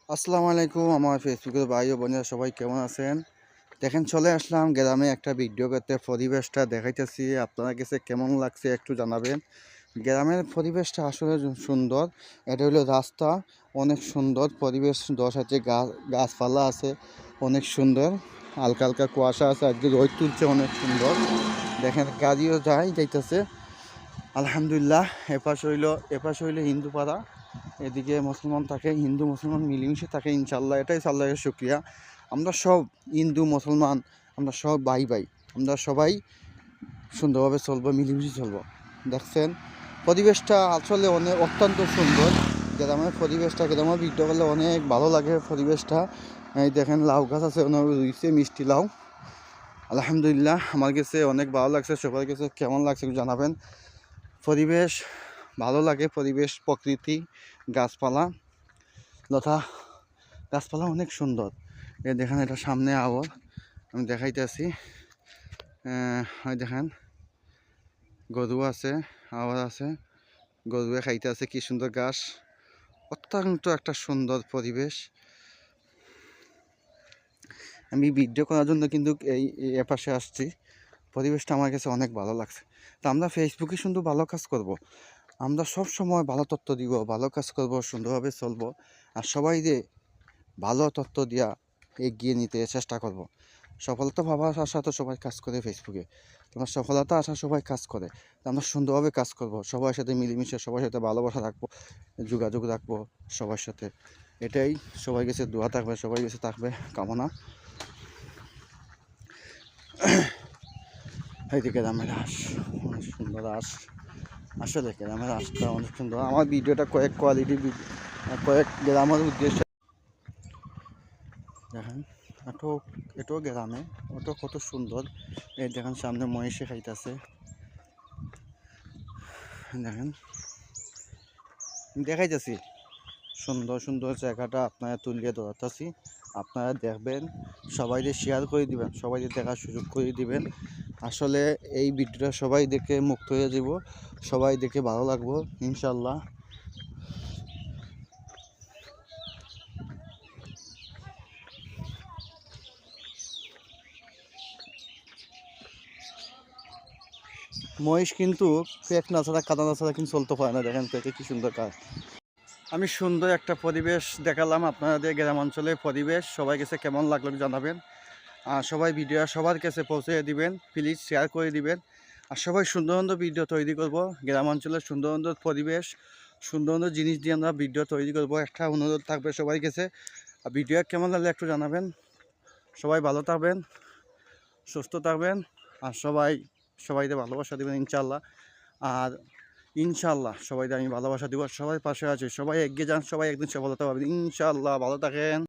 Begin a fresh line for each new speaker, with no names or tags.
আসসালামু আলাইকুম আমার ফেসবুকের ভাই ও বোনেরা সবাই কেমন আছেন। দেখেন চলে আসলাম গ্রামে একটা ভিডিও করতে, পরিবেশটা দেখাইতেছি। আপনার কাছে কেমন লাগছে একটু জানাবেন। গ্রামের পরিবেশটা আসলে সুন্দর। এটা হলো রাস্তা, অনেক সুন্দর পরিবেশ, দশ আছে গাছপালা আছে অনেক সুন্দর। হালকা হালকা কুয়াশা আছে, আজকে রোদ তুলছে অনেক সুন্দর। দেখেন গাড়িও যাইতেছে আলহামদুলিল্লাহ। এপাশ হইলো হিন্দু পাড়া, এদিকে মুসলমান থাকে, হিন্দু মুসলমান মিলেমিশে থাকে ইনশাল্লাহ। এটাই আল্লাহের শুকরিয়া। আমরা সব হিন্দু মুসলমান, আমরা সব ভাই ভাই, আমরা সবাই সুন্দরভাবে চলবো, মিলেমিশে চলবো। দেখছেন পরিবেশটা আসলে অত্যন্ত সুন্দর। গ্রামের পরিবেশটা, গ্রামের ভিডিও করলে অনেক ভালো লাগে পরিবেশটা। এই দেখেন লাউ গাছ আছে, রুইছে মিষ্টি লাউ। আলহামদুলিল্লাহ আমার কাছে অনেক ভালো লাগছে। সবার কাছে কেমন লাগছে জানাবেন। পরিবেশ ভালো লাগে, পরিবেশ প্রকৃতি গাছপালা লতা গাছপালা অনেক সুন্দর। দেখেন এটা সামনে আবার আমি দেখাইতেছি। দেখেন গরু আছে, আবার আছে, গরুয়ে খাইতে আছে, কি সুন্দর ঘাস। অত্যন্ত একটা সুন্দর পরিবেশ। আমি ভিডিও করার জন্য কিন্তু এই এপাশে আসছি। পরিবেশটা আমার কাছে অনেক ভালো লাগছে। তা আমরা ফেসবুকে শুধু ভালো কাজ করব, আমরা সব সময় ভালো তথ্য দিব, ভালো কাজ করব, সুন্দরভাবে চলবো। আর সবাই যে ভালো তথ্য দিয়া এগিয়ে নিতে চেষ্টা করব। সফলতা ভাবার আশা তো সবাই কাজ করে ফেসবুকে, তোমার সফলতা আশা সবাই কাজ করে। আমরা সুন্দরভাবে কাজ করব, সবার সাথে মিলেমিশে, সবার সাথে ভালোবাসা রাখবো, যোগাযোগ রাখবো সবার সাথে। এটাই সবাই কাছে দোয়া থাকবে, সবাই কাছে থাকবে কামনা। এইদিকে গ্রামের হাঁস, অনেক সুন্দর হাঁস। আসলে গ্রামের হাঁসটা অনেক সুন্দর। আমার ভিডিওটা কয়েক কোয়ালিটির, কয়েক গ্রামের উদ্দেশ্যে দেখেন। এটো এটাও গ্রামে, ওটা কত সুন্দর। এই দেখেন সামনে মহিষে খাইতেছে। দেখেন দেখাইতেছি সুন্দর সুন্দর জায়গাটা আপনারা তুলিয়ে ধরতেছি, আপনারা দেখবেন, সবাইকে শেয়ার করে দিবেন, সবাইকে দেখার সুযোগ করে দিবেন। আসলে এই ভিডিওটা সবাই দেখে মুক্ত হয়ে যাব, সবাই দেখে ভালো লাগবো ইনশাল্লাহ। মহিষ কিন্তু পেট না ছাড়া, কাদা না ছাড়া কিন্তু চলতে পারে না। দেখেন পেটে কি সুন্দর কাজ। আমি সুন্দর একটা পরিবেশ দেখালাম আপনাদের গ্রামাঞ্চলের পরিবেশ। সবাই কাছে কেমন লাগলো জানাবেন। আর সবাই ভিডিও সবার কাছে পৌঁছে দিবেন, প্লিজ শেয়ার করে দিবেন। আর সবাই সুন্দর সুন্দর ভিডিও তৈরি করব, গ্রামাঞ্চলের সুন্দর সুন্দর পরিবেশ, সুন্দর সুন্দর জিনিস দিয়ে আমরা ভিডিও তৈরি করব। একটা অনুরোধ থাকবে সবাই কাছে, আর ভিডিও কেমন লাগলে একটু জানাবেন। সবাই ভালো থাকবেন, সুস্থ থাকবেন, আর সবাইকে ভালোবাসা দেবেন ইনশাল্লাহ। আর ইনশাল্লাহ সবাইকে আমি ভালোবাসা দিব, সবাই পাশে আছে, সবাই এগিয়ে যান, সবাই একদিন সফলতা পাবেন ইনশাল্লাহ। ভালো থাকেন।